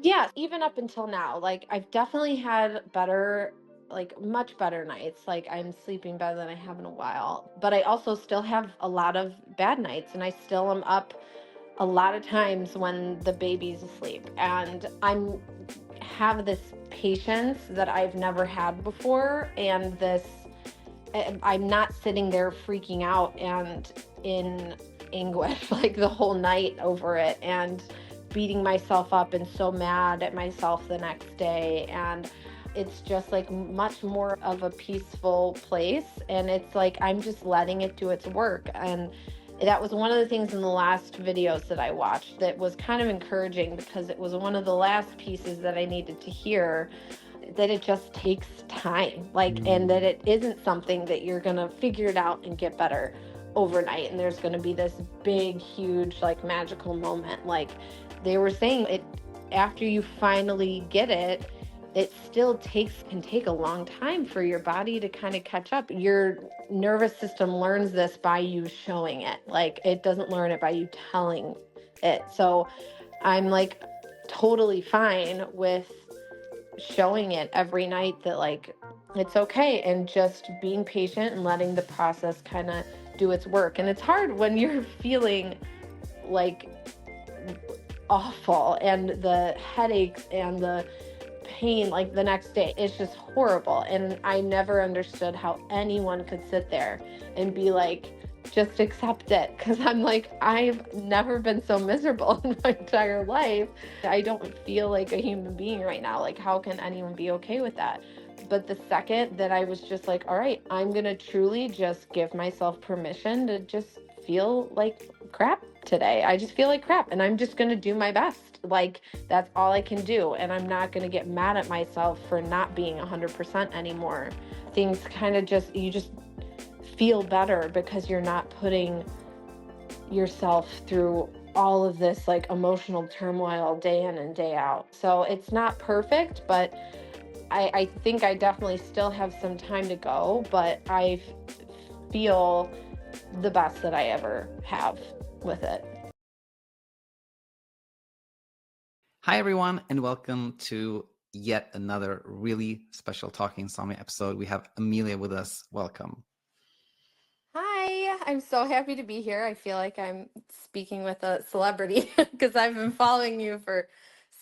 Yeah, even up until now, like I've definitely had better, like much better nights. Like I'm sleeping better than I have in a while. But I also still have a lot of bad nights and I still am up a lot of times when the baby's asleep. And I'm have this patience that I've never had before, and this I'm not sitting there freaking out and in anguish like the whole night over it and beating myself up and so mad at myself the next day. And it's just like much more of a peaceful place. And it's like I'm just letting it do its work. And that was one of the things in the last videos that I watched that was kind of encouraging, because it was one of the last pieces that I needed to hear, that it just takes time, like, and that Mm. it isn't something that you're gonna figure it out and get better overnight, and there's gonna be this big huge like magical moment. Like they were saying, it after you finally get it, it still can take a long time for your body to kind of catch up. Your nervous system learns this by you showing it, like it doesn't learn it by you telling it. So I'm like totally fine with showing it every night that like it's okay, and just being patient and letting the process kind of do its work. And it's hard when you're feeling like awful and the headaches and the pain like the next day. It's just horrible. And I never understood how anyone could sit there and be like, just accept it. Cause I'm like, I've never been so miserable in my entire life. I don't feel like a human being right now. Like, how can anyone be okay with that? But the second that I was just like, all right, I'm going to truly just give myself permission to just feel like crap today. I just feel like crap and I'm just going to do my best. Like, that's all I can do. And I'm not going to get mad at myself for not being 100% anymore. Things kind of just, you just feel better because you're not putting yourself through all of this like emotional turmoil day in and day out. So it's not perfect, but I think I definitely still have some time to go, but I feel the best that I ever have with it. Hi, everyone, and welcome to yet another really special Talking Insomnia episode. We have Amelia with us. Welcome. Hi, I'm so happy to be here. I feel like I'm speaking with a celebrity because I've been following you for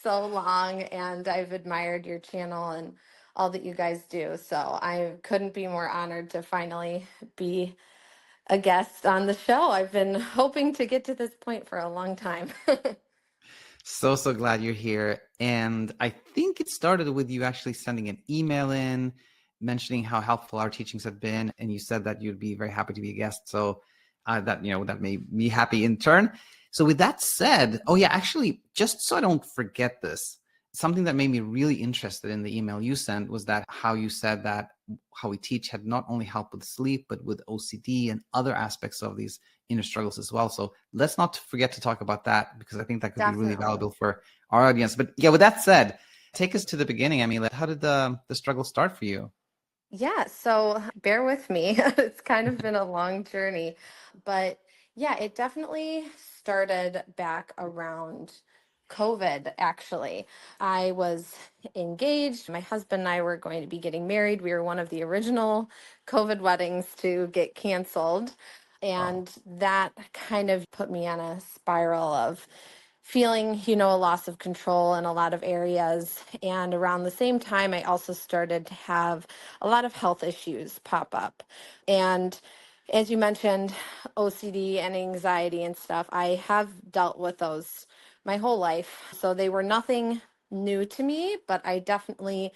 so long and I've admired your channel and all that you guys do. So I couldn't be more honored to finally be a guest on the show. I've been hoping to get to this point for a long time. So glad you're here. And I think it started with you actually sending an email in, mentioning how helpful our teachings have been. And you said that you'd be very happy to be a guest. So that made me happy in turn. So with that said, oh yeah, actually, just so I don't forget this, something that made me really interested in the email you sent was that how you said that how we teach had not only helped with sleep, but with OCD and other aspects of these inner struggles as well. So let's not forget to talk about that, because I think that could be really Definitely. valuable for our audience. But yeah, with that said, take us to the beginning, Amelia. How did the struggle start for you? Yeah, so bear with me. It's kind of been a long journey, but yeah, it definitely started back around COVID, actually. I was engaged. My husband and I were going to be getting married. We were one of the original COVID weddings to get canceled. Wow. And that kind of put me on a spiral of feeling, you know, a loss of control in a lot of areas. And around the same time, I also started to have a lot of health issues pop up. And as you mentioned, OCD and anxiety and stuff, I have dealt with those my whole life. So they were nothing new to me, but I definitely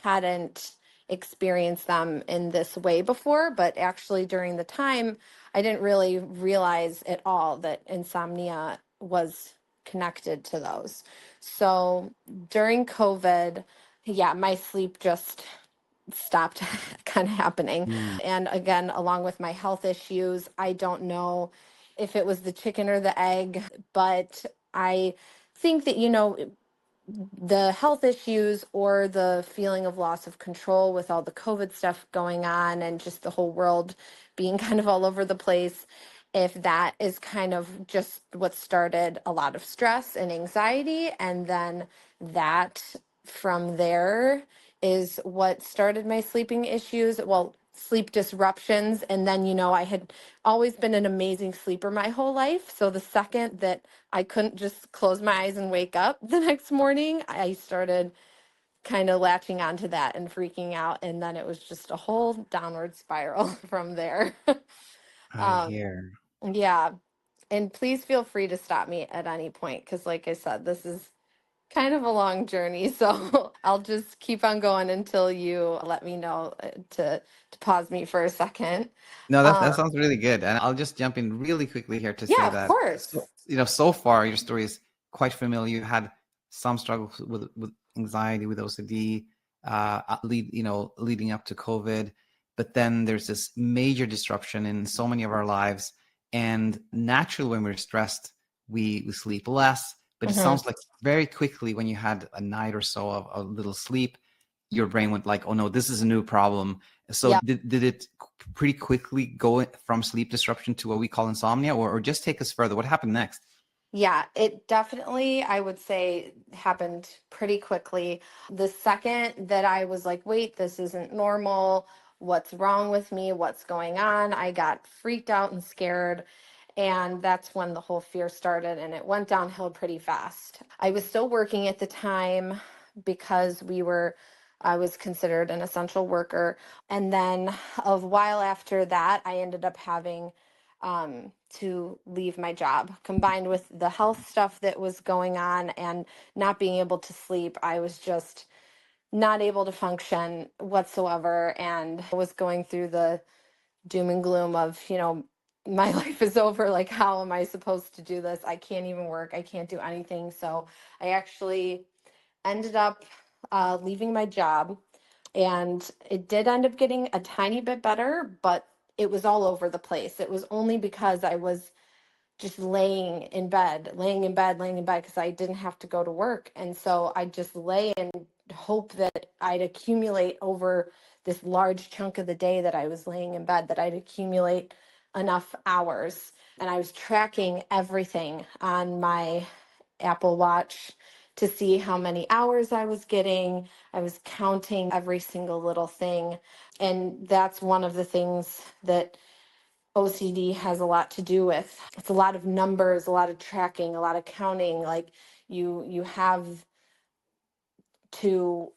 hadn't experienced them in this way before. But actually, during the time, I didn't really realize at all that insomnia was connected to those. So during COVID, yeah, my sleep just stopped kind of happening. Mm. And again, along with my health issues, I don't know if it was the chicken or the egg, but I think that, you know, the health issues or the feeling of loss of control with all the COVID stuff going on and just the whole world being kind of all over the place, if that is kind of just what started a lot of stress and anxiety. And then that from there is what started my sleeping issues. Well, sleep disruptions. And then, I had always been an amazing sleeper my whole life. So the second that I couldn't just close my eyes and wake up the next morning, I started kind of latching onto that and freaking out. And then it was just a whole downward spiral from there. I um, hear. yeah. And please feel free to stop me at any point because, like I said, this is kind of a long journey. So I'll just keep on going until you let me know to pause me for a second. No, that Um, sounds really good. And I'll just jump in really quickly here to yeah, say of that, course. so, so far your story is quite familiar. You had some struggles with anxiety, with OCD, leading up to COVID, but then there's this major disruption in so many of our lives. And naturally, when we're stressed, we sleep less. But it Hmm. sounds like very quickly when you had a night or so of a little sleep, your brain went like, "Oh no, this is a new problem." So Yeah. did it pretty quickly go from sleep disruption to what we call insomnia, or just take us further? What happened next? Yeah, it definitely, I would say, happened pretty quickly. The second that I was like, wait, this isn't normal. What's wrong with me? What's going on? I got freaked out and scared. And that's when the whole fear started, and it went downhill pretty fast. I was still working at the time because I was considered an essential worker. And then a while after that, I ended up having to leave my job. Combined with the health stuff that was going on and not being able to sleep, I was just not able to function whatsoever and was going through the doom and gloom of, my life is over. Like, how am I supposed to do this? I can't even work. I can't do anything. So I actually ended up leaving my job, and it did end up getting a tiny bit better, but it was all over the place. It was only because I was just laying in bed because I didn't have to go to work. And so I just lay and hope that I'd accumulate over this large chunk of the day that I was laying in bed, that I'd accumulate enough hours. And I was tracking everything on my Apple Watch to see how many hours I was getting. I was counting every single little thing. And that's one of the things that OCD has a lot to do with. It's a lot of numbers, a lot of tracking, a lot of counting. Like you have to,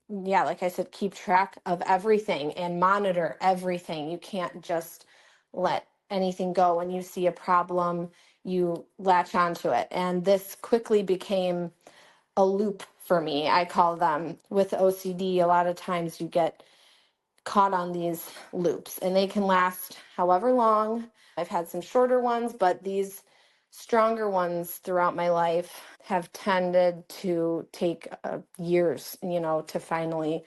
yeah, like I said, keep track of everything and monitor everything. You can't just let anything go. When you see a problem, you latch onto it. And this quickly became a loop for me. I call them, with OCD, a lot of times you get caught on these loops, and they can last however long. I've had some shorter ones, but these stronger ones throughout my life have tended to take years, to finally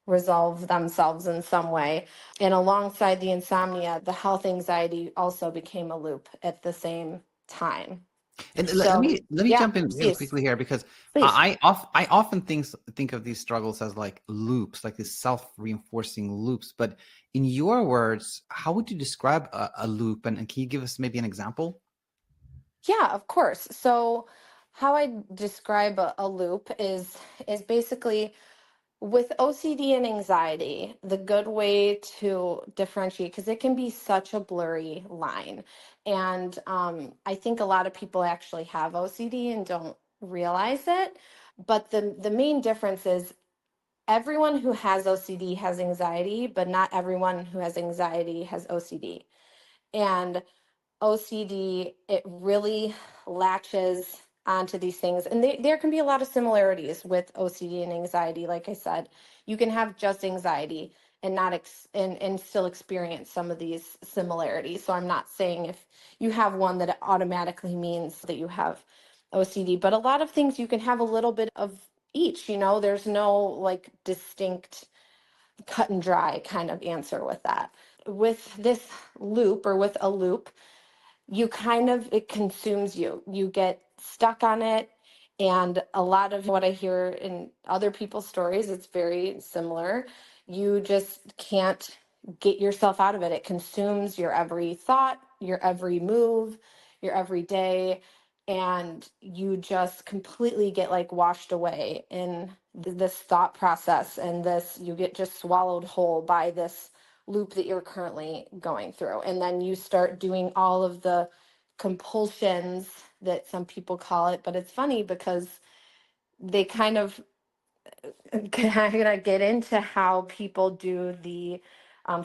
resolve themselves in some way. And alongside the insomnia, the health anxiety also became a loop at the same time. And So, let me yeah, jump in really please, quickly here, because please. I often think of these struggles as like loops, like these self-reinforcing loops. But in your words, how would you describe a loop? And can you give us maybe an example? Yeah, of course. So, how I describe a loop is basically, with OCD and anxiety, the good way to differentiate, because it can be such a blurry line. And I think a lot of people actually have OCD and don't realize it. But the main difference is everyone who has OCD has anxiety, but not everyone who has anxiety has OCD. And OCD, it really latches onto these things. And there can be a lot of similarities with OCD and anxiety. Like I said, you can have just anxiety and not and still experience some of these similarities. So I'm not saying if you have one that it automatically means that you have OCD, but a lot of things you can have a little bit of each, there's no like distinct cut and dry kind of answer with that. With this loop, or with a loop, you kind of, it consumes you. You get stuck on it. And a lot of what I hear in other people's stories, it's very similar. You just can't get yourself out of it. It consumes your every thought, your every move, your every day. and you just completely get like washed away in this thought process, and this, you get just swallowed whole by this loop that you're currently going through. And then you start doing all of the compulsions that some people call it, but it's funny because they kind of kind of get into how people do the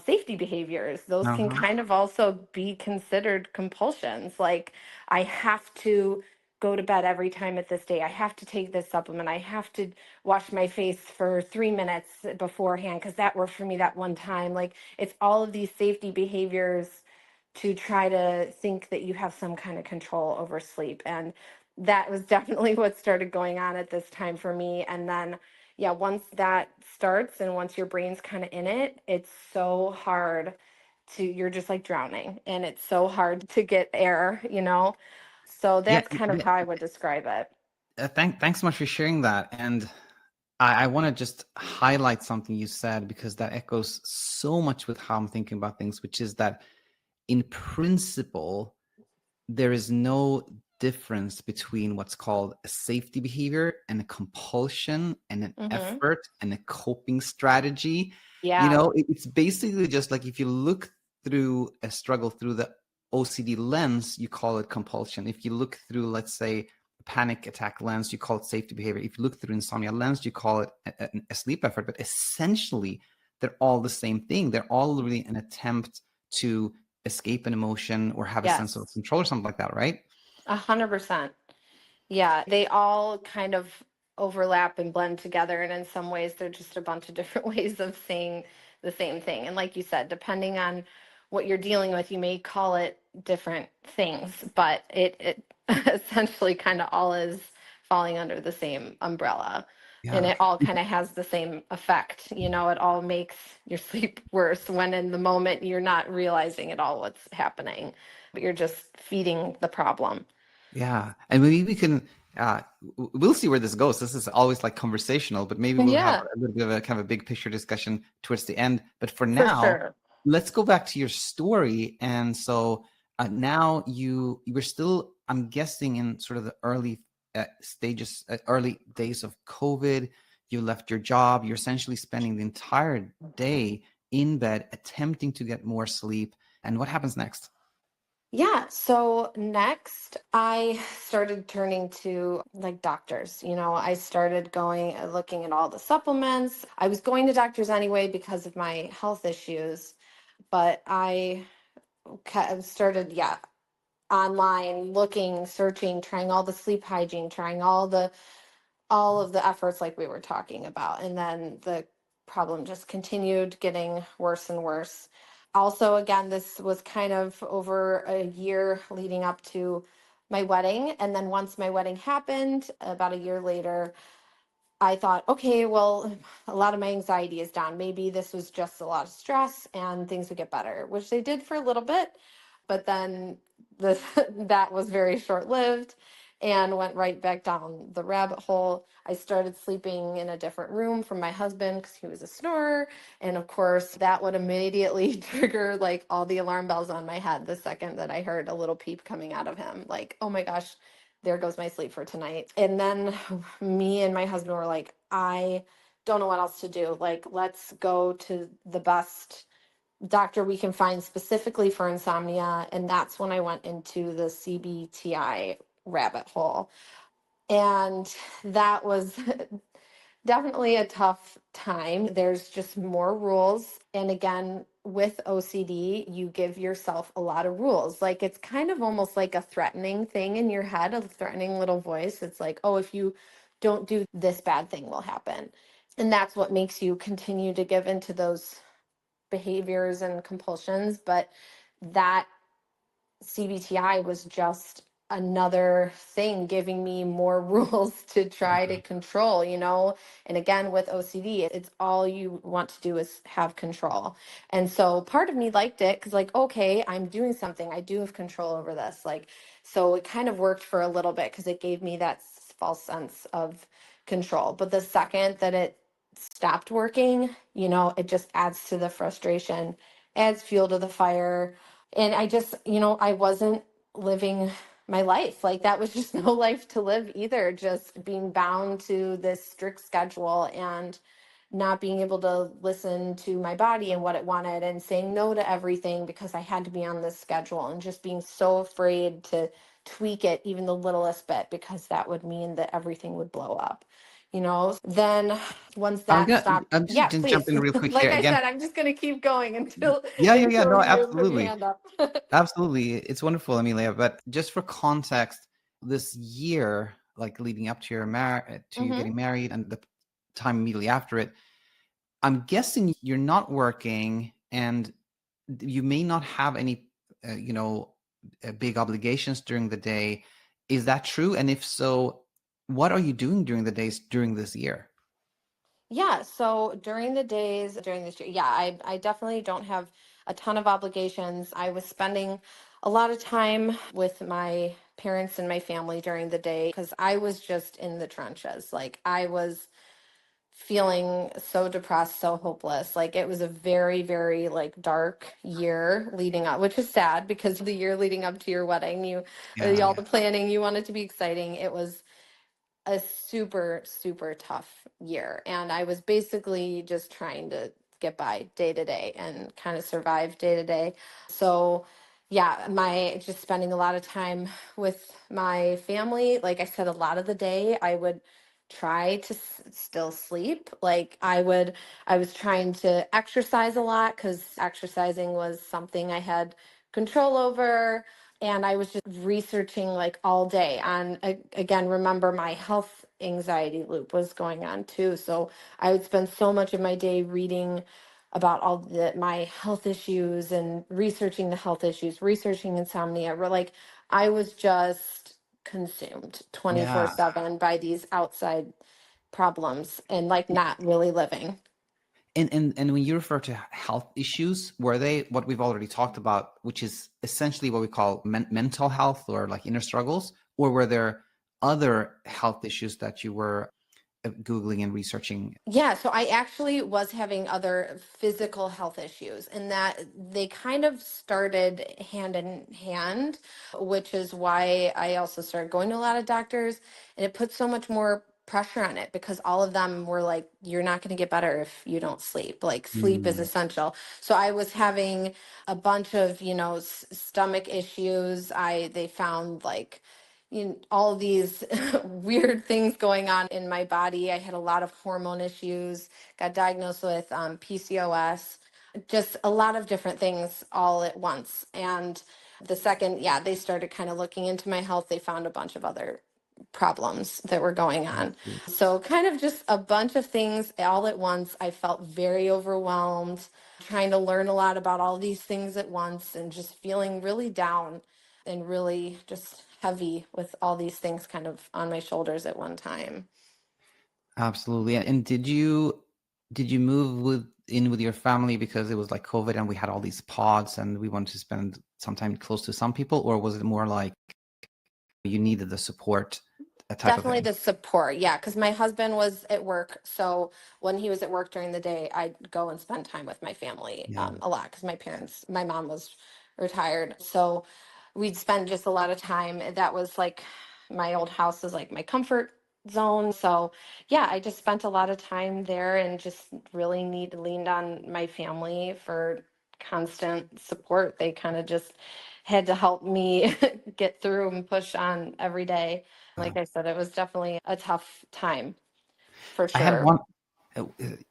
safety behaviors. Those can Uh-huh. kind of also be considered compulsions. Like, I have to go to bed every time at this day. I have to take this supplement. I have to wash my face for 3 minutes beforehand because that worked for me that one time. Like, it's all of these safety behaviors to try to think that you have some kind of control over sleep. And that was definitely what started going on at this time for me. And then, yeah, once that starts and once your brain's kind of in it, it's so hard to, you're just like drowning, and it's so hard to get air, you know? So Yeah, that's kind of yeah. how I would describe it. Thanks so much for sharing that. And I want to just highlight something you said because that echoes so much with how I'm thinking about things, which is that in principle, there is no difference between what's called a safety behavior and a compulsion and an Mm-hmm. effort and a coping strategy. Yeah. It's basically just like if you look through a struggle through the OCD lens, you call it compulsion. If you look through, let's say, a panic attack lens, you call it safety behavior. If you look through insomnia lens, you call it a sleep effort. But essentially, they're all the same thing. They're all really an attempt to escape an emotion or have a sense of Yes. control or something like that, right? 100%. Yeah, they all kind of overlap and blend together. And in some ways, they're just a bunch of different ways of saying the same thing. And like you said, depending on what you're dealing with, you may call it different things, but it essentially kind of all is falling under the same umbrella. And Yeah. it all kind of has the same effect. You know, it all makes your sleep worse when in the moment you're not realizing at all what's happening, but you're just feeding the problem. Yeah. And maybe we can we'll see where this goes. This is always like conversational, but maybe we'll have Yeah, a little bit of a kind of a big picture discussion towards the end. But for for now, sure. let's go back to your story. And so now you were still, I'm guessing, in sort of the early stages, early days of COVID. You left your job. You're essentially spending the entire day in bed attempting to get more sleep. And what happens next? Yeah. So next, I started turning to like doctors. You know, I started going, looking at all the supplements. I was going to doctors anyway because of my health issues, but I started, yeah, online looking, searching, trying all the sleep hygiene, trying all of the efforts like we were talking about. And then the problem just continued getting worse and worse. Also, again, this was kind of over a year leading up to my wedding. And then once my wedding happened, about a year later, I thought, okay, well, a lot of my anxiety is down. Maybe this was just a lot of stress and things would get better, which they did for a little bit. But then the, that was very short lived and went right back down the rabbit hole. I started sleeping in a different room from my husband because he was a snorer. And of course, that would immediately trigger like all the alarm bells on my head the second that I heard a little peep coming out of him. Like, oh my gosh, there goes my sleep for tonight. And then me and my husband were like, I don't know what else to do. Like, let's go to the best doctor we can find specifically for insomnia. And that's when I went into the CBT-I rabbit hole. And that was definitely a tough time. There's just more rules. And again, with OCD, you give yourself a lot of rules. Like, it's kind of almost like a threatening thing in your head, a threatening little voice. It's like, oh, if you don't do this, bad thing will happen. And that's what makes you continue to give into those behaviors and compulsions. But that CBTI was just another thing giving me more rules to try to control, you know? And again, with OCD, it's all you want to do is have control. And so part of me liked it because, like, okay, I'm doing something. I do have control over this. Like, so it kind of worked for a little bit because it gave me that false sense of control. But the second that it stopped working, you know, it just adds to the frustration, adds fuel to the fire. And I just, you know, I wasn't living my life. Like that was just no life to live either, just being bound to this strict schedule and not being able to listen to my body and what it wanted and saying no to everything because I had to be on this schedule and just being so afraid to tweak it even the littlest bit because that would mean that everything would blow up. Then once that stopped, I'm just yeah, gonna jump please. in real quick Like here I again. said, I'm just going to keep going until Yeah. until No, you put your absolutely. hand up. Absolutely. It's wonderful, Amelia. But just for context, this year, like leading up to to you Hmm. getting married and the time immediately after it, I'm guessing you're not working and you may not have any, big obligations during the day. Is that true? And if so, what are you doing during the days during this year? Yeah, so during the days during this year, yeah, I definitely don't have a ton of obligations. I was spending a lot of time with my parents and my family during the day because I was just in the trenches. Like I was feeling so depressed, so hopeless. Like it was a very, very like dark year leading up, which is sad because the year leading up to your wedding, all Yeah. the planning, you want it to be exciting. It was a super, super tough year. And I was basically just trying to get by day to day and kind of survive day to day. So, yeah, my just spending a lot of time with my family. Like I said, a lot of the day I would try to still sleep. I was trying to exercise a lot because exercising was something I had control over, and I was just researching like all day on again, remember my health anxiety loop was going on too. So I would spend so much of my day reading about all my health issues and researching the health issues, researching insomnia. Like I was just consumed Yeah. 24/7 by these outside problems and like not really living. And when you refer to health issues, were they what we've already talked about, which is essentially what we call mental health or like inner struggles, or were there other health issues that you were Googling and researching? Yeah, so I actually was having other physical health issues, and that they kind of started hand in hand, which is why I also started going to a lot of doctors, and it put so much more pressure on it because all of them were like, you're not going to get better if you don't sleep. Like, sleep is Mm, essential. So I was having a bunch of, stomach issues. They found like, all of these weird things going on in my body. I had a lot of hormone issues, got diagnosed with PCOS, just a lot of different things all at once. And the second, yeah, they started kind of looking into my health, they found a bunch of other problems that were going I on. see. So, kind of just a bunch of things all at once. I felt very overwhelmed, trying to learn a lot about all these things at once and just feeling really down and really just heavy with all these things kind of on my shoulders at one time. Absolutely. And did you move in with your family because it was like COVID and we had all these pods and we wanted to spend some time close to some people, or was it more like you needed the support, that type of Definitely thing? the support. Yeah, because my husband was at work. So when he was at work during the day, I'd go and spend time with my family Yeah. a lot because my mom was retired. So we'd spend just a lot of time. That was like my old house is like my comfort zone. So yeah, I just spent a lot of time there and just really leaned on my family for constant support. They kind of just had to help me get through and push on every day. Like I said, it was definitely a tough time for I had sure.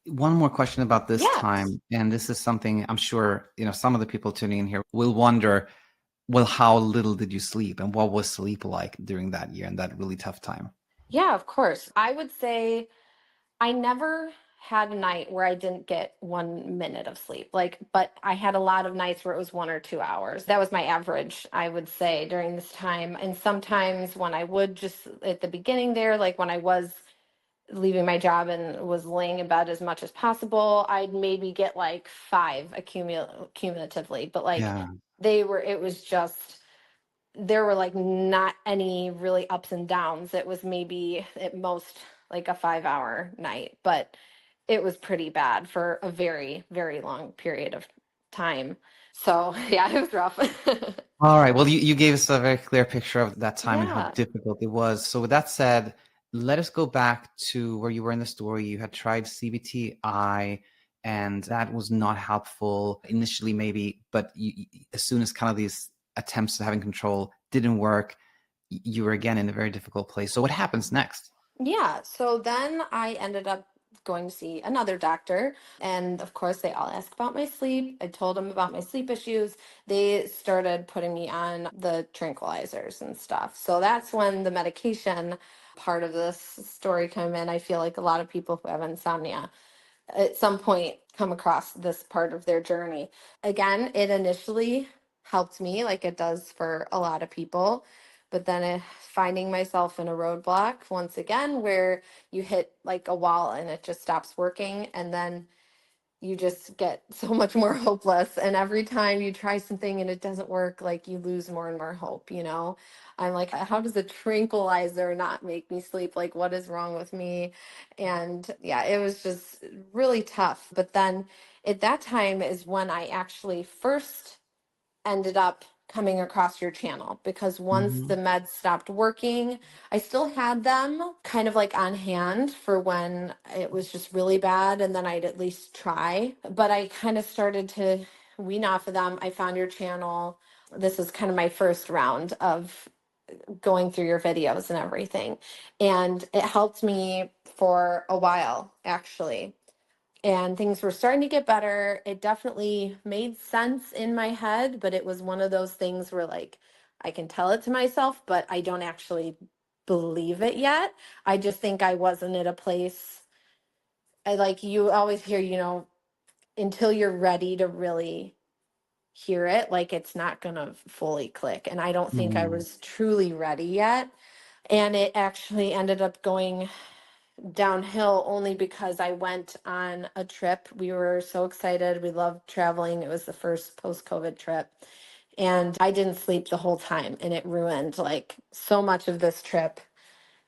one more question about this Yes. time, and this is something I'm sure some of the people tuning in here will wonder. Well, how little did you sleep, and what was sleep like during that year and that really tough time? Yeah, of course. I would say I never had a night where I didn't get 1 minute of sleep. But I had a lot of nights where it was 1 or 2 hours. That was my average, I would say, during this time. And sometimes when I would just at the beginning there, like when I was leaving my job and was laying in bed as much as possible, I'd maybe get like five cumulatively. But like Yeah, it was just, there were like not any really ups and downs. It was maybe at most like a 5 hour night, but it was pretty bad for a very, very long period of time. So yeah, it was rough. All right. Well, you gave us a very clear picture of that time and how Yeah. difficult it was. So with that said, let us go back to where you were in the story. You had tried CBT-I, and that was not helpful initially, maybe, but as soon as kind of these attempts at having control didn't work, you were again in a very difficult place. So what happens next? Yeah. So then I ended up going to see another doctor. And of course, they all ask about my sleep. I told them about my sleep issues. They started putting me on the tranquilizers and stuff. So that's when the medication part of this story came in. I feel like a lot of people who have insomnia at some point come across this part of their journey. Again, it initially helped me like it does for a lot of people, but then finding myself in a roadblock once again where you hit like a wall and it just stops working, and then you just get so much more hopeless, and every time you try something and it doesn't work, like you lose more and more hope, you know. I'm like, how does a tranquilizer not make me sleep? Like, what is wrong with me? And yeah, it was just really tough. But then at that time is when I actually first ended up coming across your channel, because once the Mhm. meds stopped working, I still had them kind of like on hand for when it was just really bad, and then I'd at least try. But I kind of started to wean off of them. I found your channel. This was kind of my first round of going through your videos and everything. And it helped me for a while, actually, and things were starting to get better. It definitely made sense in my head, but it was one of those things where like I can tell it to myself, but I don't actually believe it yet. I just think I wasn't at a place. I like you always hear, you know, until you're ready to really hear it, like it's not going to fully click. And I don't think I Mhm. was truly ready yet. And it actually ended up going downhill only because I went on a trip. We were so excited. We loved traveling. It was the first post-COVID trip. And I didn't sleep the whole time, and it ruined like so much of this trip.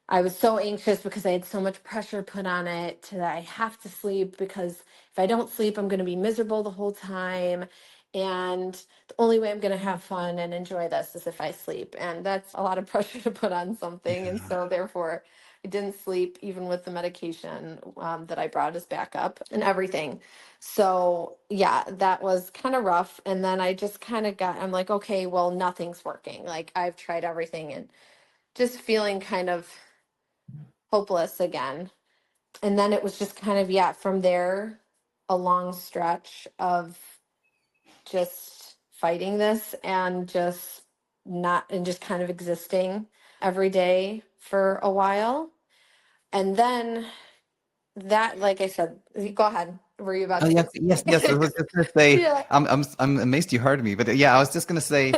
I was so anxious because I had so much pressure put on it to that I have to sleep, because if I don't sleep, I'm going to be miserable the whole time. And the only way I'm going to have fun and enjoy this is if I sleep. And that's a lot of pressure to put on something. And Yeah. so, therefore, I didn't sleep even with the medication that I brought as backup and everything. So, yeah, that was kind of rough. And then I just kind of I'm like, okay, well, nothing's working. Like, I've tried everything, and just feeling kind of hopeless again. And then it was just kind of, yeah, from there, a long stretch of just fighting this and just not, and just kind of existing every day for a while. And then that, like I said, go ahead. Were you about Oh to yes, say yes, something? yes. I was just gonna say, Yeah. I'm amazed you heard me, but yeah, I was just gonna say,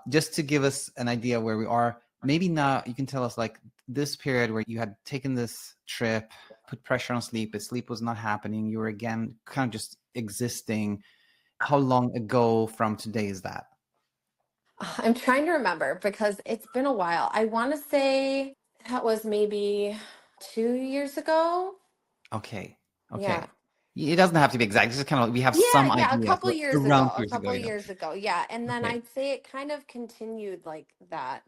just to give us an idea where we are. Maybe now you can tell us like this period where you had taken this trip, put pressure on sleep, but sleep was not happening. You were again kind of just existing. How long ago from today is that? I'm trying to remember because it's been a while. I want to say that was maybe 2 years ago. Okay, Yeah. okay. It doesn't have to be exact. It's just kind of we have Yeah, some yeah, a idea. couple So years around ago, 2 years ago, you know. Yeah. And then Okay. I'd say it kind of continued like that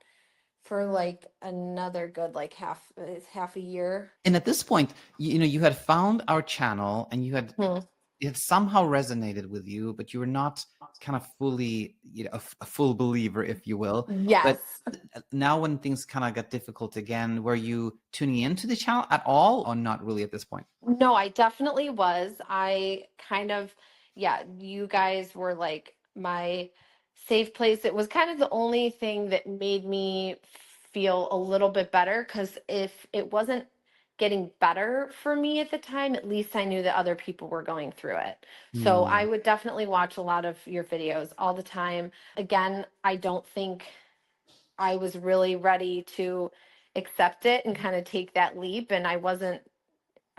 for like another good like half a year. And at this point, you know, you had found our channel and you had Hmm. it somehow resonated with you, but you were not kind of fully, you know, a full believer, if you will. But Yes. now, when things kind of got difficult again, were you tuning into the channel at all, or not really at this point? No, I definitely was. I kind of, yeah, you guys were like my safe place. It was kind of the only thing that made me feel a little bit better, because if it wasn't getting better for me at the time, at least I knew that other people were going through it. So I Hmm. would definitely watch a lot of your videos all the time. Again, I don't think I was really ready to accept it and kind of take that leap, and I wasn't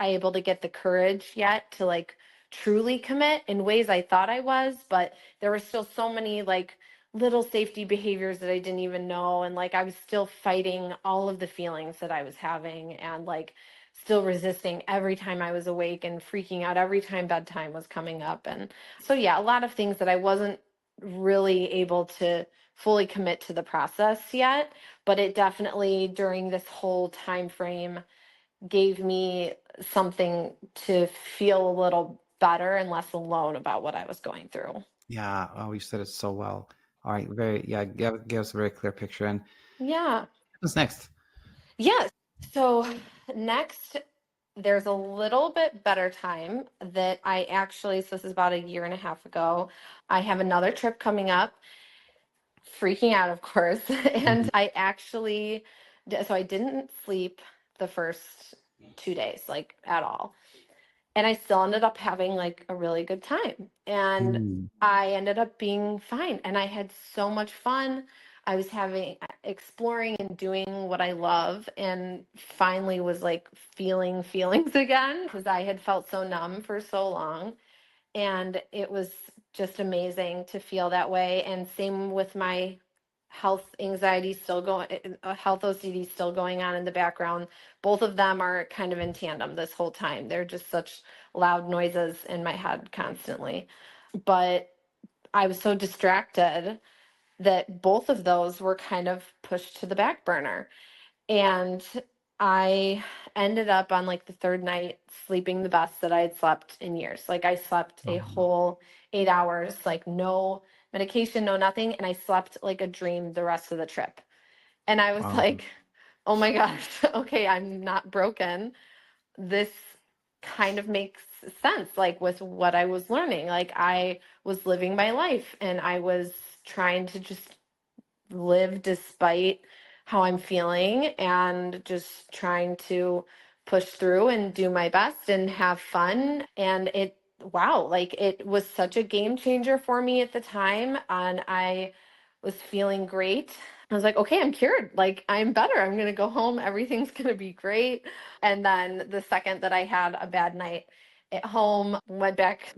able to get the courage yet to like truly commit in ways I thought I was, but there were still so many like little safety behaviors that I didn't even know, and like I was still fighting all of the feelings that I was having, and like still resisting every time I was awake and freaking out every time bedtime was coming up. And so yeah, a lot of things that I wasn't really able to fully commit to the process yet, but it definitely during this whole time frame gave me something to feel a little better and less alone about what I was going through. Yeah. Oh, you said it so well. All right. Very, yeah, give us a very clear picture. And Yeah. what's next? Yes. So next, there's a little bit better time that I actually, so this is about a year and a half ago. I have another trip coming up, freaking out, of course. Mhm. And I actually, so I didn't sleep the first 2 days, like at all. And I still ended up having like a really good time. And Mm. I ended up being fine. And I had so much fun. I was having exploring and doing what I love, and finally was like feeling feelings again because I had felt so numb for so long. And it was just amazing to feel that way. And same with my health anxiety still going, health OCD still going on in the background. Both of them are kind of in tandem this whole time. They're just such loud noises in my head constantly. But I was so distracted that both of those were kind of pushed to the back burner. And I ended up on like the third night sleeping the best that I had slept in years. Like I slept a Oh, whole 8 hours, like no medication, no nothing. And I slept like a dream the rest of the trip. And I was wow. like, oh my gosh, okay, I'm not broken. This kind of makes sense, like with what I was learning. Like I was living my life and I was trying to just live despite how I'm feeling and just trying to push through and do my best and have fun. And it, wow, like it was such a game changer for me at the time. And I was feeling great. I was like, okay, I'm cured. Like, I'm better. I'm going to go home. Everything's going to be great. And then the second that I had a bad night at home, went back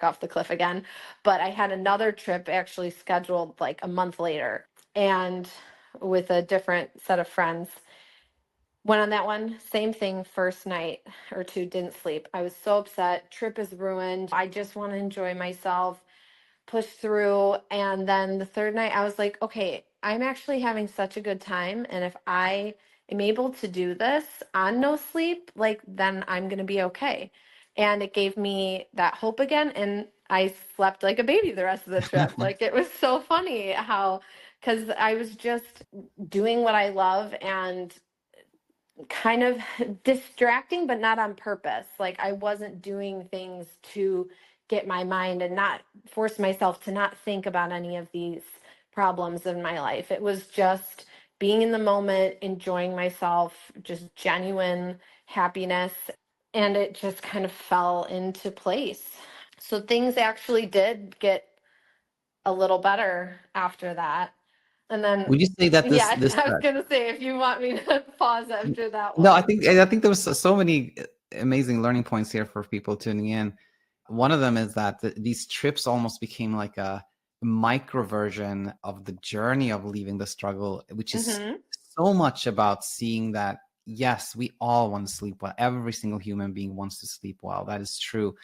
off the cliff again. But I had another trip actually scheduled like a month later, and with a different set of friends. Went on that one, same thing, first night or two, didn't sleep. I was so upset. Trip is ruined. I just want to enjoy myself, push through. And then the third night, I was like, okay, I'm actually having such a good time. And if I am able to do this on no sleep, like, then I'm going to be okay. And it gave me that hope again. And I slept like a baby the rest of the trip. Like, it was so funny how, because I was just doing what I love and kind of distracting, but not on purpose. Like I wasn't doing things to get my mind and not force myself to not think about any of these problems in my life. It was just being in the moment, enjoying myself, just genuine happiness. And it just kind of fell into place. So things actually did get a little better after that. And then, Would you say that this yeah, this I was gonna say if you want me to pause after that No, I one. think I think there was so many amazing learning points here for people tuning in. One of them is that these trips almost became like a micro version of the journey of leaving the struggle, which is Hmm. so much about seeing that yes, we all want to sleep well. Every single human being wants to sleep well. That is true,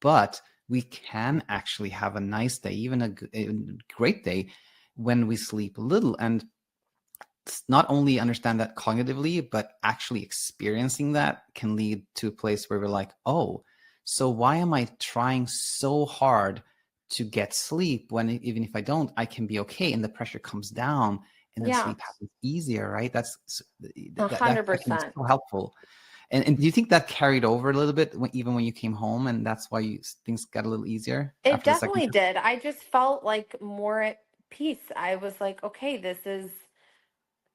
but we can actually have a nice day, even a great day, when we sleep little. And not only understand that cognitively, but actually experiencing that can lead to a place where we're like, oh, so why am I trying so hard to get sleep when even if I don't, I can be okay, and the pressure comes down, and then Yeah, sleep happens easier, right? a That hundred can be percent. so helpful. And do you think that carried over a little bit even when you came home, and that's why things got a little easier It after the second definitely trip? did. I just felt like more at peace. I was like, okay, this is,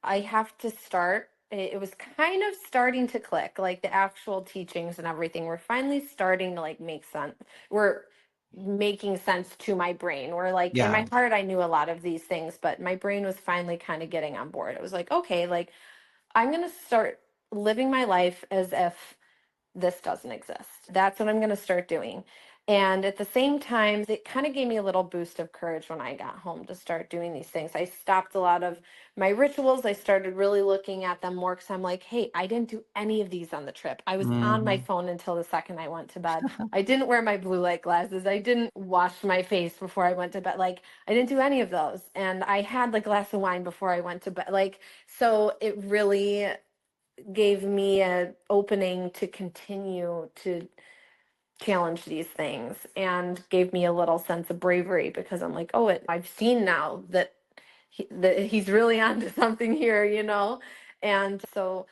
I have to start. It was kind of starting to click, like the actual teachings and everything were finally starting to like make sense. Were making sense to my brain. Where like in Yeah. my heart, I knew a lot of these things, but my brain was finally kind of getting on board. It was like, okay, like I'm going to start living my life as if this doesn't exist. That's what I'm going to start doing. And at the same time, it kind of gave me a little boost of courage when I got home to start doing these things. I stopped a lot of my rituals. I started really looking at them more because I'm like, hey, I didn't do any of these on the trip. I was on my Hmm. phone until the second I went to bed. I didn't wear my blue light glasses. I didn't wash my face before I went to bed. Like, I didn't do any of those. And I had the glass of wine before I went to bed. Like, so it really gave me an opening to continue to challenge these things and gave me a little sense of bravery because I'm like, oh, I've seen now that that he's really onto something here, you know? And so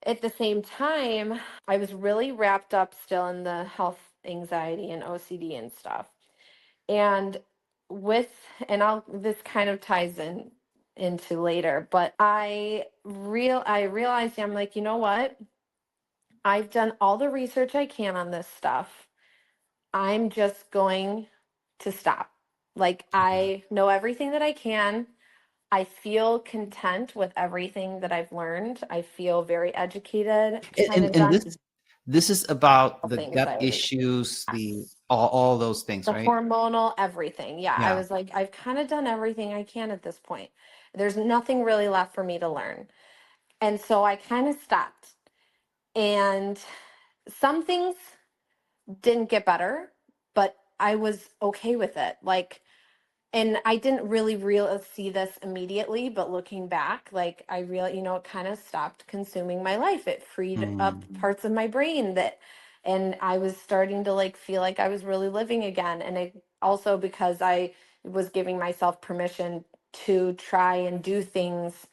at the same time, I was really wrapped up still in the health anxiety and OCD and stuff. And with, and I'll, this kind of ties in into later, but I realized I'm like, you know what? I've done all the research I can on this stuff. I'm just going to stop. Like, Yeah. I know everything that I can. I feel content with everything that I've learned. I feel very educated, kind of And done this is about health the gut anxiety. issues, the Yes. all those things, The right? hormonal, everything. Yeah. I Yeah. was like, I've kind of done everything I can at this point. There's nothing really left for me to learn. And so I kind of stopped. And some things didn't get better, but I was okay with it. Like, and I didn't really see this immediately, but looking back, like I really, you know, it kind of stopped consuming my life. It freed up Mm. parts of my brain that, and I was starting to like feel like I was really living again. And it also because I was giving myself permission to try and do things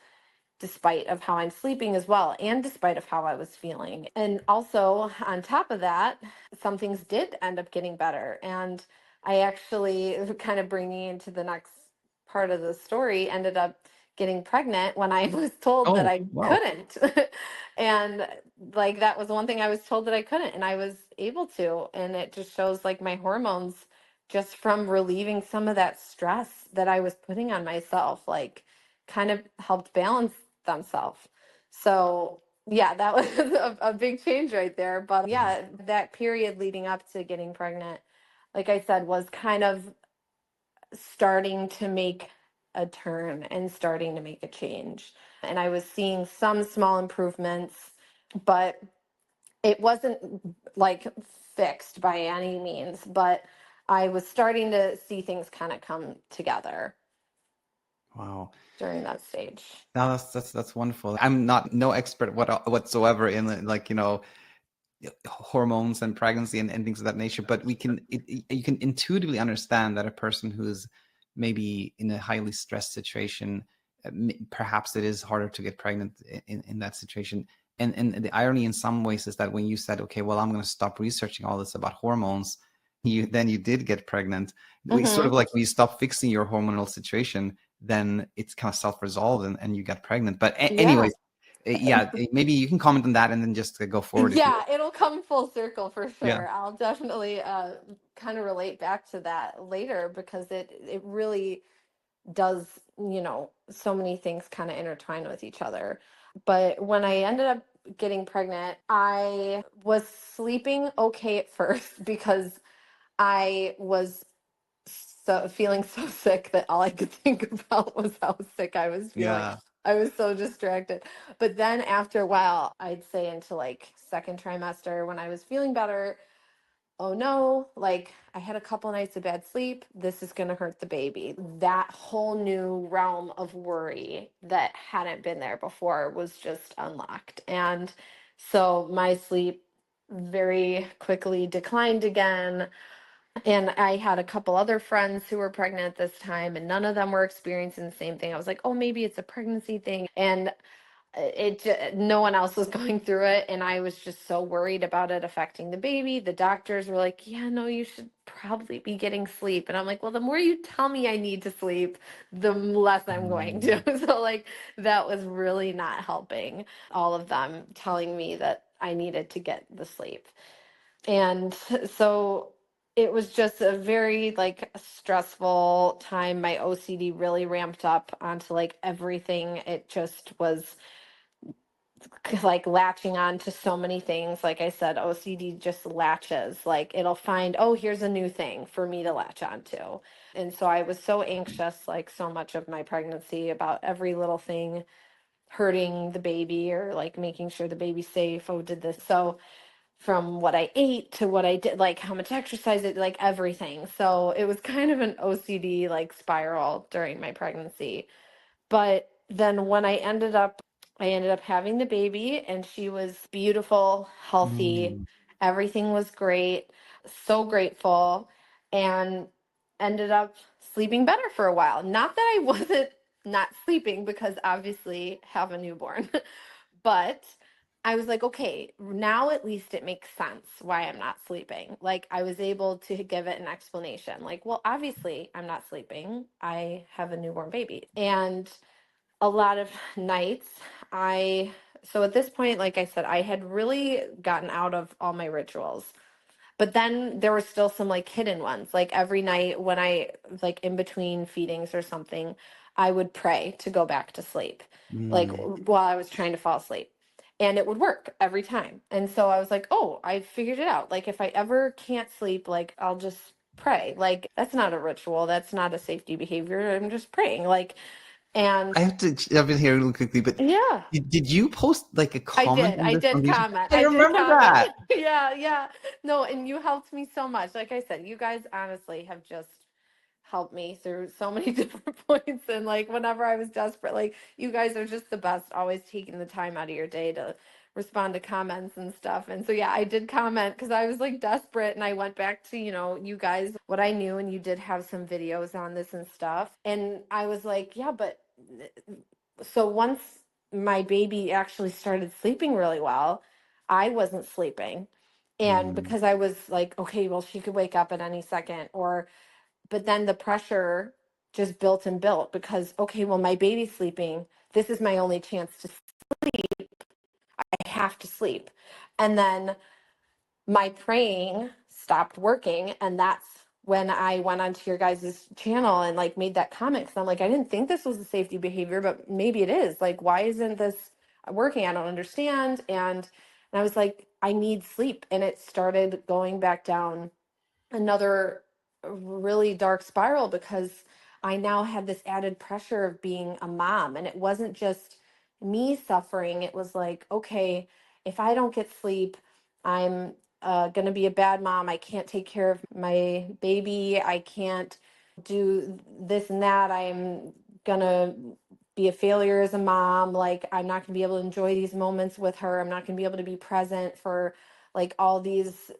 despite of how I'm sleeping as well, and despite of how I was feeling. And also on top of that, some things did end up getting better. And I actually kind of bringing into the next part of the story, ended up getting pregnant when I was told that Oh, I wow. couldn't. And like that was one thing I was told that I couldn't, and I was able to. And it just shows like my hormones, just from relieving some of that stress that I was putting on myself, like kind of helped balance themselves. So yeah, that was a big change right there. But Mhm. yeah, that period leading up to getting pregnant, like I said, was kind of starting to make a turn and starting to make a change. And I was seeing some small improvements, but it wasn't like fixed by any means. But I was starting to see things kind of come together Wow. during that stage. Now that's wonderful. I'm not no expert whatsoever in like, hormones and pregnancy and things of that nature, but you can intuitively understand that a person who's maybe in a highly stressed situation, perhaps it is harder to get pregnant in that situation. And the irony in some ways is that when you said, okay, well, I'm going to stop researching all this about hormones, you did get pregnant. We sort of Hmm. like when you stop fixing your hormonal situation, then it's kind of self-resolved and you get pregnant. But Yeah. anyways, yeah, maybe you can comment on that and then just go forward if you Yeah, it'll come full circle for yeah. sure. I'll definitely kind of relate back to that later because it really does, you know, so many things kind of intertwine with each other. But when I ended up getting pregnant, I was sleeping okay at first because I was so feeling so sick that all I could think about was how sick I was feeling. Yeah. I was so distracted. But then after a while, I'd say into like second trimester when I was feeling better, oh no, like I had a couple nights of bad sleep. This is going to hurt the baby. That whole new realm of worry that hadn't been there before was just unlocked. And so my sleep very quickly declined again. And I had a couple other friends who were pregnant at this time, and none of them were experiencing the same thing. I was like, oh, maybe it's a pregnancy thing. And no one else was going through it. And I was just so worried about it affecting the baby. The doctors were like, yeah, no, you should probably be getting sleep. And I'm like, well, the more you tell me I need to sleep, the less I'm going Mm. to. So, like, that was really not helping, all of them telling me that I needed to get the sleep. And so it was just a very like stressful time. My OCD really ramped up onto like everything. It just was like latching on to so many things. Like I said, OCD just latches. Like it'll find, oh, here's a new thing for me to latch onto. And so I was so anxious, like so much of my pregnancy, about every little thing hurting the baby or like making sure the baby's safe. Oh, did this. So from what I ate to what I did, like how much exercise it, like everything. So it was kind of an OCD like spiral during my pregnancy. But then when I ended up having the baby, and she was beautiful, healthy. Mm. Everything was great. So grateful, and ended up sleeping better for a while. Not that I wasn't not sleeping, because obviously have a newborn, but I was like, okay, now at least it makes sense why I'm not sleeping. Like I was able to give it an explanation. Like, well, obviously I'm not sleeping. I have a newborn baby. And a lot of nights so at this point, like I said, I had really gotten out of all my rituals, but then there were still some like hidden ones. Like every night when I, like in between feedings or something, I would pray to go back to sleep, like Mm. while I was trying to fall asleep. And it would work every time. And so I was like, oh, I figured it out. Like if I ever can't sleep, like I'll just pray. Like that's not a ritual. That's not a safety behavior. I'm just praying. Like, and I have to jump in here real quickly, but yeah. did you post like a I comment did. on I this on did YouTube? comment. I I did remember comment. that. Yeah, yeah. No, and you helped me so much. Like I said, you guys honestly have just helped me through so many different points. And like whenever I was desperate, like you guys are just the best, always taking the time out of your day to respond to comments and stuff. And so yeah, I did comment because I was like desperate, and I went back to, you guys, what I knew, and you did have some videos on this and stuff. And I was like, yeah, but so once my baby actually started sleeping really well, I wasn't sleeping. And Mm. because I was like, okay, well, she could wake up at any second, but then the pressure just built and built because, okay, well, my baby's sleeping. This is my only chance to sleep. I have to sleep. And then my praying stopped working, and that's when I went onto your guys' channel and like made that comment, because I'm like, I didn't think this was a safety behavior, but maybe it is. Like, why isn't this working? I don't understand. And I was like, I need sleep. And it started going back down another really dark spiral, because I now had this added pressure of being a mom. And it wasn't just me suffering. It was like, okay, if I don't get sleep, I'm going to be a bad mom. I can't take care of my baby. I can't do this and that. I'm going to be a failure as a mom. Like, I'm not going to be able to enjoy these moments with her. I'm not going to be able to be present for like all these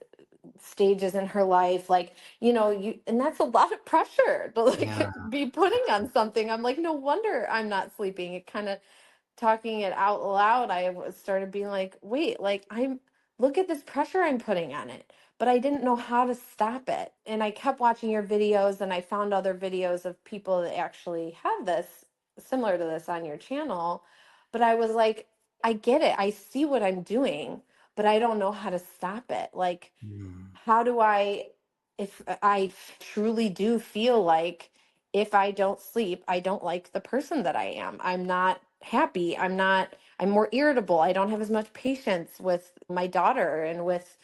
stages in her life, like, and that's a lot of pressure to Yeah. like be putting on something. I'm like, no wonder I'm not sleeping. It kind of, talking it out loud, started being like, wait, like look at this pressure I'm putting on it. But I didn't know how to stop it. And I kept watching your videos, and I found other videos of people that actually have this, similar to this, on your channel. But I was like, I get it. I see what I'm doing, but I don't know how to stop it. Like, Mm. how do I, if I truly do feel like if I don't sleep, I don't like the person that I am. I'm not happy. I'm more irritable. I don't have as much patience with my daughter and with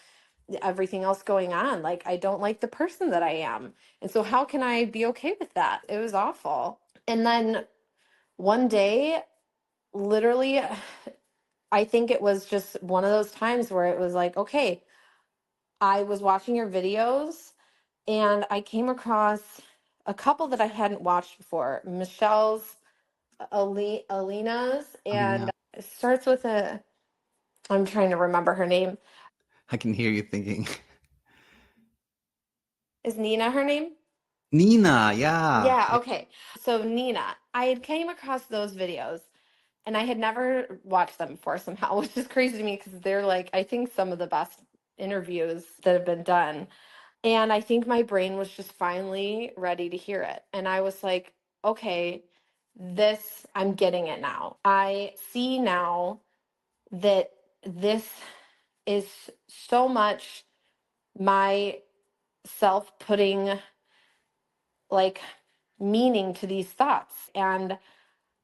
everything else going on. Like, I don't like the person that I am. And so, how can I be okay with that? It was awful. And then one day, literally, I think it was just one of those times where it was like, okay, I was watching your videos, and I came across a couple that I hadn't watched before. Michelle's, Alina's, and Amelia, it starts with I'm trying to remember her name. I can hear you thinking. Is Nina her name? Nina, yeah. Yeah, okay. So Nina, I had came across those videos, and I had never watched them before somehow, which is crazy to me because they're like, I think some of the best interviews that have been done. And I think my brain was just finally ready to hear it. And I was like, okay, I'm getting it now. I see now that this is so much my self putting like meaning to these thoughts. And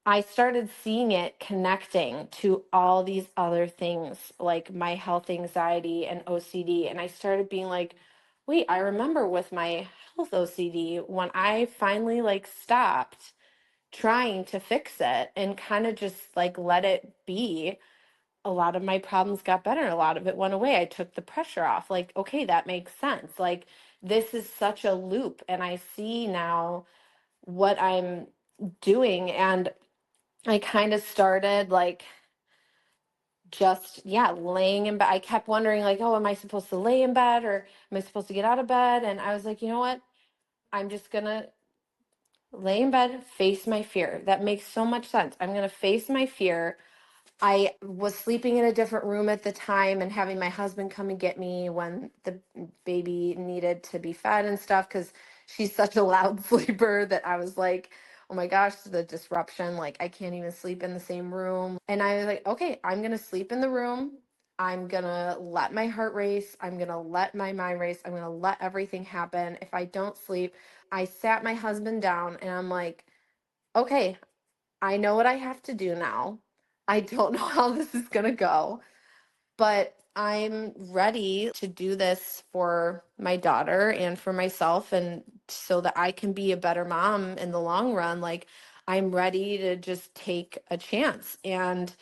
I started seeing it connecting to all these other things like my health anxiety and OCD. And I started being like, wait, I remember with my health OCD when I finally like stopped trying to fix it and kind of just like let it be, a lot of my problems got better and a lot of it went away. I took the pressure off. Like, okay, that makes sense. Like, this is such a loop. And I see now what I'm doing. And I kind of started like just, yeah, laying in bed. I kept wondering, like, oh, am I supposed to lay in bed or am I supposed to get out of bed? And I was like, you know what? I'm just going to lay in bed, face my fear. That makes so much sense. I'm going to face my fear. I was sleeping in a different room at the time and having my husband come and get me when the baby needed to be fed and stuff because she's such a loud sleeper that I was like, oh my gosh, the disruption. Like, I can't even sleep in the same room. And I was like, okay, I'm going to sleep in the room. I'm going to let my heart race. I'm going to let my mind race. I'm going to let everything happen. If I don't sleep, I sat my husband down and I'm like, okay, I know what I have to do now. I don't know how this is going to go, but I'm ready to do this for my daughter and for myself and so that I can be a better mom in the long run. Like, I'm ready to just take a chance. And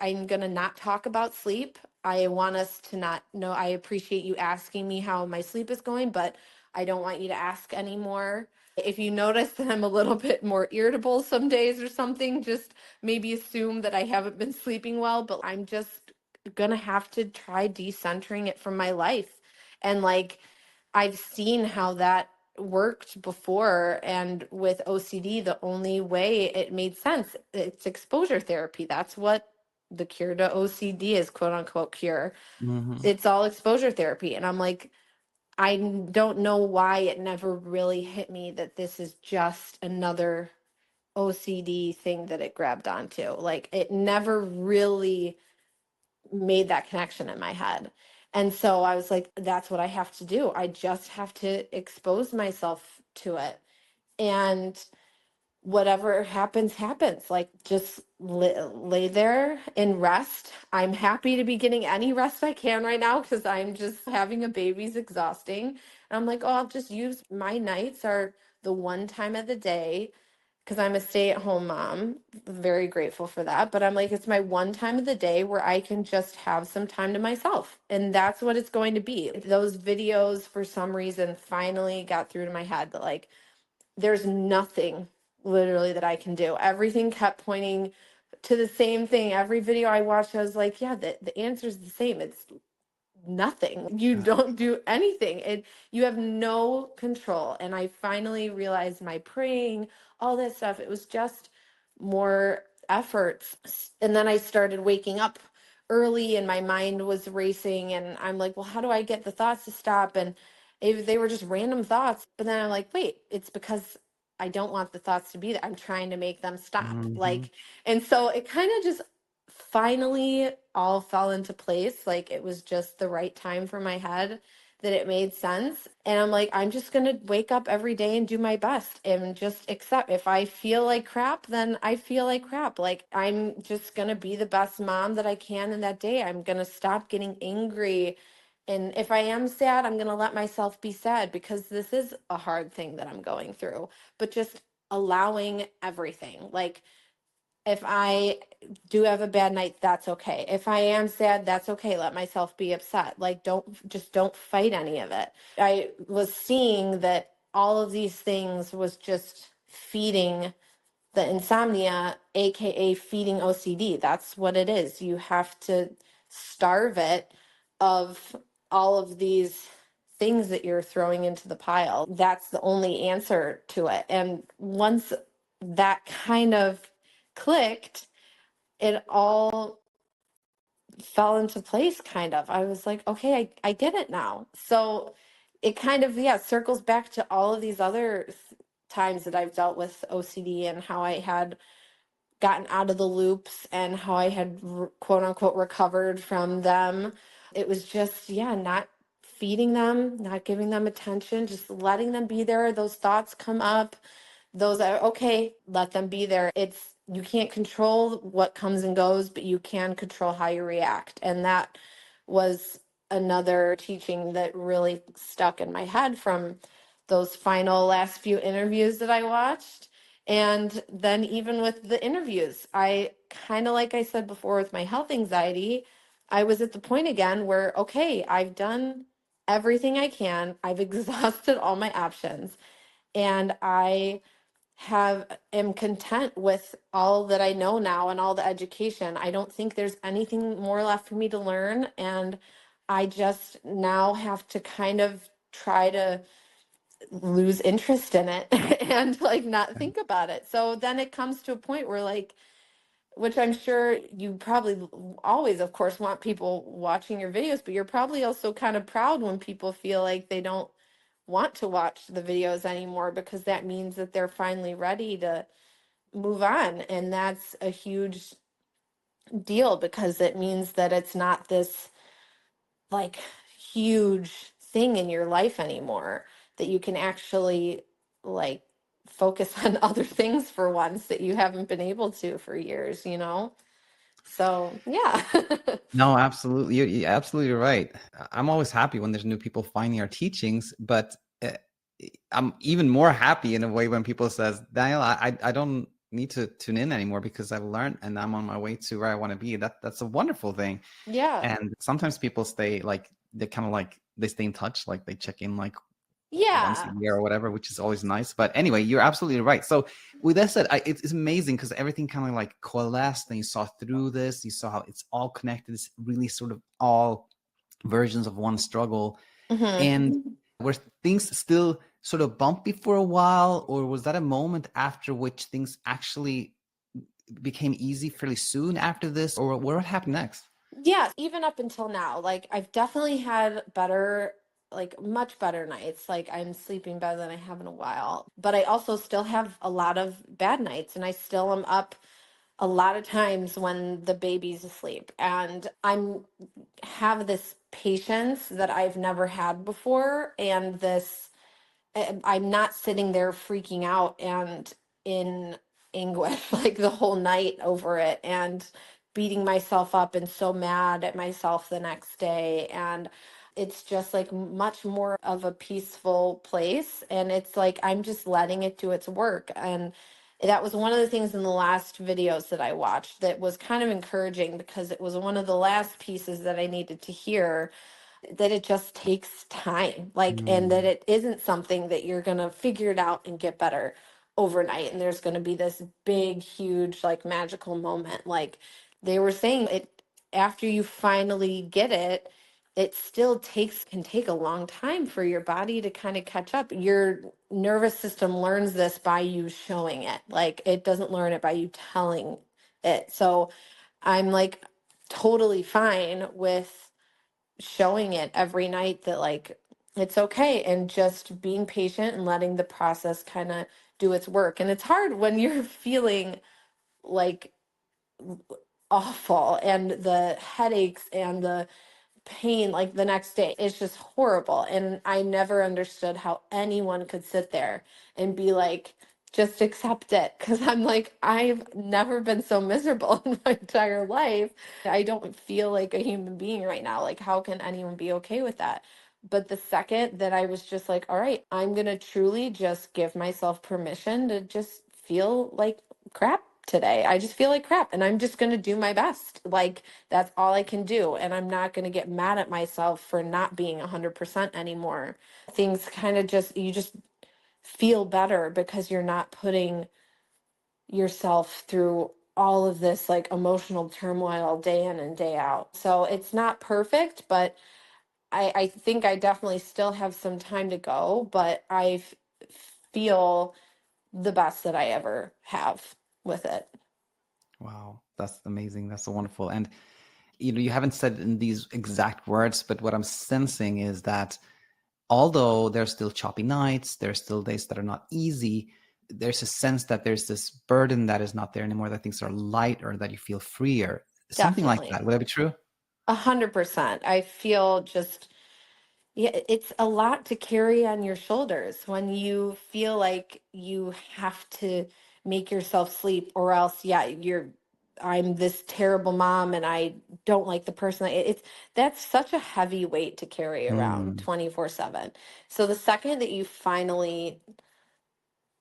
I'm going to not talk about sleep. I want us to not know. I appreciate you asking me how my sleep is going, but I don't want you to ask anymore. If you notice that I'm a little bit more irritable some days or something, just maybe assume that I haven't been sleeping well, but I'm just going to have to try decentering it from my life. And like, I've seen how that worked before. And with OCD, the only way it made sense, it's exposure therapy. That's what the cure to OCD is, quote unquote cure. Hmm. It's all exposure therapy. And I'm like, I don't know why it never really hit me that this is just another OCD thing that it grabbed onto. Like, it never really made that connection in my head. And so I was like, that's what I have to do. I just have to expose myself to it. And whatever happens, happens. Like, just lay there and rest. I'm happy to be getting any rest I can right now because I'm just having a baby's exhausting. And I'm like, oh, I'll just use my nights are the one time of the day because I'm a stay-at-home mom. Very grateful for that. But I'm like, it's my one time of the day where I can just have some time to myself. And that's what it's going to be. Those videos, for some reason, finally got through to my head that, like, there's nothing literally that I can do. Everything kept pointing to the same thing. Every video I watched, I was like, yeah, the answer is the same. It's nothing. You don't do anything. You have no control. And I finally realized my praying, all that stuff, it was just more efforts. And then I started waking up early and my mind was racing and I'm like, well, how do I get the thoughts to stop? And they were just random thoughts. But then I'm like, wait, it's because I don't want the thoughts to be there. I'm trying to make them stop. Hmm. Like, and so it kind of just finally all fell into place. Like, it was just the right time for my head that it made sense. And I'm like, I'm just going to wake up every day and do my best and just accept if I feel like crap, then I feel like crap. Like, I'm just going to be the best mom that I can in that day. I'm going to stop getting angry. And if I am sad, I'm going to let myself be sad because this is a hard thing that I'm going through. But just allowing everything. Like, if I do have a bad night, that's okay. If I am sad, that's okay. Let myself be upset. Like, don't fight any of it. I was seeing that all of these things was just feeding the insomnia, aka feeding OCD. That's what it is. You have to starve it of all of these things that you're throwing into the pile. That's the only answer to it. And once that kind of clicked, it all fell into place kind of. I was like, okay, I get it now. So it kind of, yeah, circles back to all of these other times that I've dealt with OCD and how I had gotten out of the loops and how I had quote unquote recovered from them. It was just, yeah, not feeding them, not giving them attention, just letting them be there. Those thoughts come up. Those are okay, let them be there. It's you can't control what comes and goes, but you can control how you react. And that was another teaching that really stuck in my head from those final last few interviews that I watched. And then even with the interviews, I kind of, like I said before with my health anxiety, I was at the point again where, okay, I've done everything I can. I've exhausted all my options, and I have am content with all that I know now and all the education. I don't think there's anything more left for me to learn, and I just now have to kind of try to lose interest in it and like not think about it. So then it comes to a point where, like, which I'm sure you probably always, of course, want people watching your videos, but you're probably also kind of proud when people feel like they don't want to watch the videos anymore, because that means that they're finally ready to move on. And that's a huge deal, because it means that it's not this like huge thing in your life anymore, that you can actually like focus on other things for once that you haven't been able to for years. So, yeah. No, absolutely. You're absolutely right. I'm always happy when there's new people finding our teachings, but I'm even more happy in a way when people says, Daniel, I don't need to tune in anymore because I've learned and I'm on my way to where I want to be. That's a wonderful thing. Yeah. And sometimes people stay like they kind of like they stay in touch, like they check in like once a Yeah. year or whatever, which is always nice. But anyway, you're absolutely right. So with that said, it's amazing because everything kind of like coalesced and you saw through this, you saw how it's all connected. It's really sort of all versions of one struggle. And Hmm. were things still sort of bumpy for a while, or was that a moment after which things actually became easy fairly soon after this, or what happened next? Yeah, even up until now, like I've definitely had better, like much better nights. Like I'm sleeping better than I have in a while. But I also still have a lot of bad nights, and I still am up a lot of times when the baby's asleep. And I'm have this patience that I've never had before, and this I'm not sitting there freaking out and in anguish like the whole night over it, and beating myself up and so mad at myself the next day. And it's just like much more of a peaceful place. And it's like I'm just letting it do its work. And that was one of the things in the last videos that I watched that was kind of encouraging, because it was one of the last pieces that I needed to hear, that it just takes time, like, and that Mm. it isn't something that you're going to figure it out and get better overnight, and there's going to be this big huge like magical moment. Like they were saying, it after you finally get it, it still can take a long time for your body to kind of catch up. Your nervous system learns this by you showing it, like it doesn't learn it by you telling it. So I'm like totally fine with showing it every night that like it's okay, and just being patient and letting the process kind of do its work. And it's hard when you're feeling like awful, and the headaches and the pain like the next day. It's just horrible. And I never understood how anyone could sit there and be like, just accept it. Cause I'm like, I've never been so miserable in my entire life. I don't feel like a human being right now. Like, how can anyone be okay with that? But the second that I was just like, all right, I'm going to truly just give myself permission to just feel like crap today. I just feel like crap, and I'm just going to do my best. Like, that's all I can do. And I'm not going to get mad at myself for not being 100% anymore. Things kind of just, you just feel better because you're not putting yourself through all of this like emotional turmoil day in and day out. So it's not perfect, but I think I definitely still have some time to go, but feel the best that I ever have with it. Wow, that's amazing. That's so wonderful. And you haven't said it in these exact words, but what I'm sensing is that although there's still choppy nights, there's still days that are not easy, there's a sense that there's this burden that is not there anymore, that things are light or that you feel freer. Something like Definitely. that. Would that be true? 100%. I feel just, yeah, it's a lot to carry on your shoulders when you feel like you have to make yourself sleep, or else, yeah, I'm this terrible mom and I don't like the person. That's such a heavy weight to carry around Mm. 24/7. So the second that you finally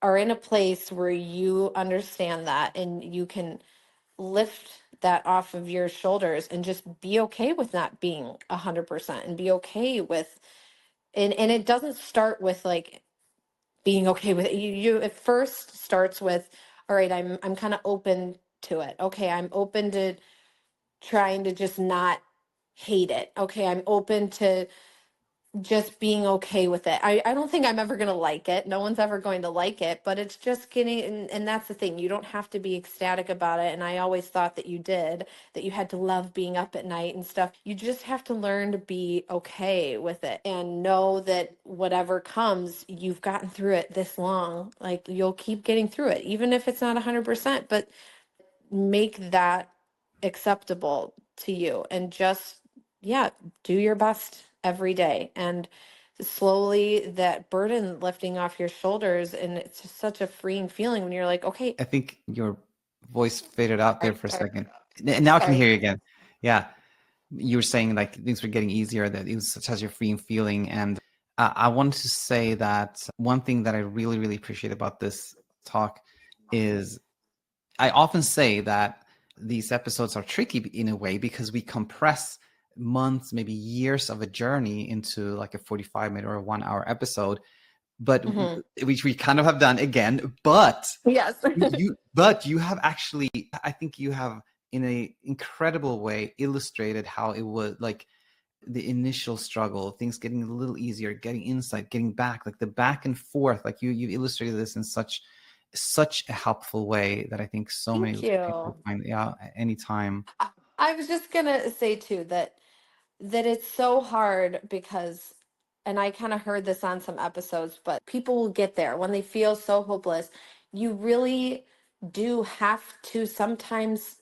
are in a place where you understand that and you can lift that off of your shoulders and just be okay with not being 100% and be okay with, and it doesn't start with like being okay with it. You it first starts with, all right, I'm kind of open to it. Okay, I'm open to trying to just not hate it. Okay, I'm open to just being okay with it. I don't think I'm ever going to like it. No one's ever going to like it, but it's just getting, and that's the thing. You don't have to be ecstatic about it. And I always thought that you did, that you had to love being up at night and stuff. You just have to learn to be okay with it and know that whatever comes, you've gotten through it this long. Like you'll keep getting through it, even if it's not 100%, but make that acceptable to you and just, yeah, do your best every day, and slowly that burden lifting off your shoulders, and it's just such a freeing feeling when you're like, okay. I think your voice faded out there for a Sorry. second. Now I can Sorry. hear you again. Yeah. You were saying like things were getting easier, that it was such a freeing feeling. And I wanted to say that one thing that I really, really appreciate about this talk is I often say that these episodes are tricky in a way because we compress months, maybe years of a journey into like a 45-minute or a 1-hour episode, but Mhm. which we kind of have done again. But Yes. you have actually, I think you have in a incredible way illustrated how it was like the initial struggle, things getting a little easier, getting insight, getting back, like the back and forth. Like you illustrated this in such a helpful way that I think so many Thank people you. find, yeah, anytime. I was just gonna say too that it's so hard because, and I kind of heard this on some episodes, but people will get there when they feel so hopeless. You really do have to sometimes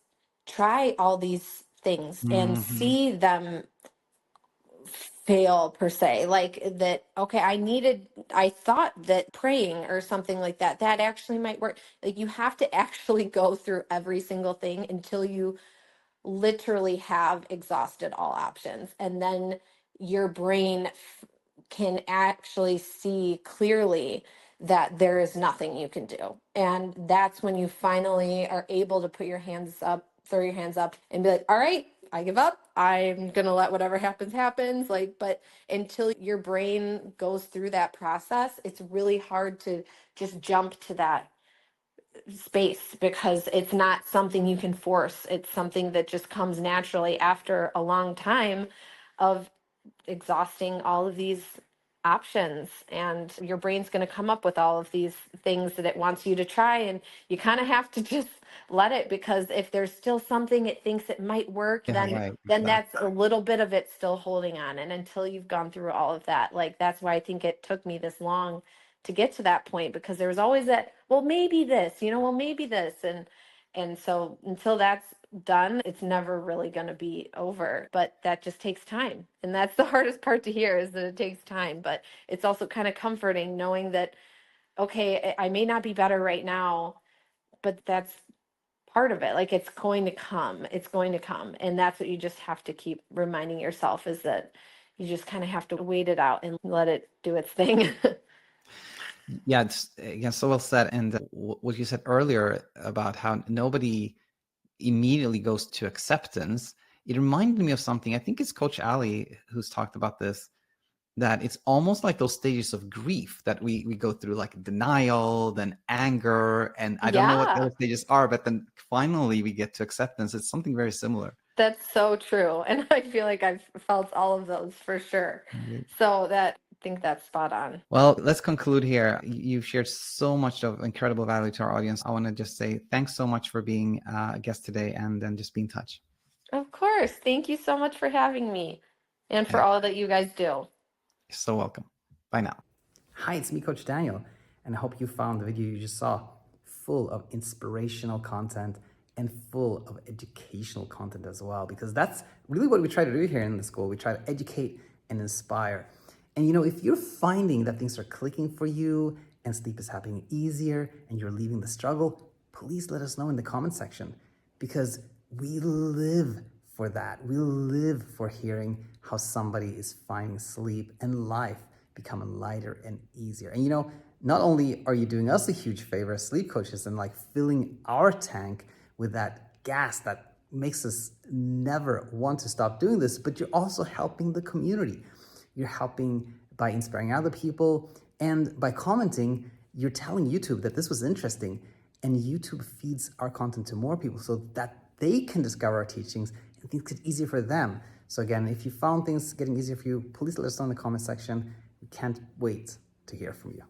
try all these things and Hmm. see them fail per se, like that. Okay, I thought that praying or something like that actually might work. Like you have to actually go through every single thing until you literally have exhausted all options, and then your brain can actually see clearly that there is nothing you can do, and that's when you finally are able to put your hands up, throw your hands up and be like, all right, I give up, I'm gonna let whatever happens, like. But until your brain goes through that process, it's really hard to just jump to that space because it's not something you can force. It's something that just comes naturally after a long time of exhausting all of these options, and your brain's going to come up with all of these things that it wants you to try, and you kind of have to just let it, because if there's still something it thinks it might work, Yeah, then right, that's exactly. a little bit of it still holding on. And until you've gone through all of that, like that's why I think it took me this long to get to that point, because there was always that, well maybe this, well maybe this, and so until that's done, it's never really going to be over. But that just takes time. And that's the hardest part to hear, is that it takes time. But it's also kind of comforting knowing that, okay, I may not be better right now, but that's part of it. Like it's going to come. It's going to come. And that's what you just have to keep reminding yourself, is that you just kind of have to wait it out and let it do its thing. Yeah, it's again so well said. And what you said earlier about how nobody immediately goes to acceptance, it reminded me of something. I think it's Coach Ali who's talked about this, that it's almost like those stages of grief that we go through, like denial, then anger, and I don't know what the Yeah. other stages are, but then finally we get to acceptance. It's something very similar. That's so true. And I feel like I've felt all of those for sure. Right. So that, I think that's spot on. Well, let's conclude here. You've shared so much of incredible value to our audience. I want to just say thanks so much for being a guest today, and then just be in touch. Of course. Thank you so much for having me and for Yeah, all that you guys do. you're so welcome. Bye now. Hi, it's me, Coach Daniel, and I hope you found the video you just saw full of inspirational content and full of educational content as well, because that's really what we try to do here in the school. We try to educate and inspire. And if you're finding that things are clicking for you and sleep is happening easier and you're leaving the struggle, please let us know in the comment section, because we live for that. We live for hearing how somebody is finding sleep and life becoming lighter and easier. And not only are you doing us a huge favor as sleep coaches and like filling our tank with that gas that makes us never want to stop doing this, but you're also helping the community. You're helping by inspiring other people, and by commenting, you're telling YouTube that this was interesting, and YouTube feeds our content to more people so that they can discover our teachings and things get easier for them. So again, if you found things getting easier for you, please let us know in the comment section. We can't wait to hear from you.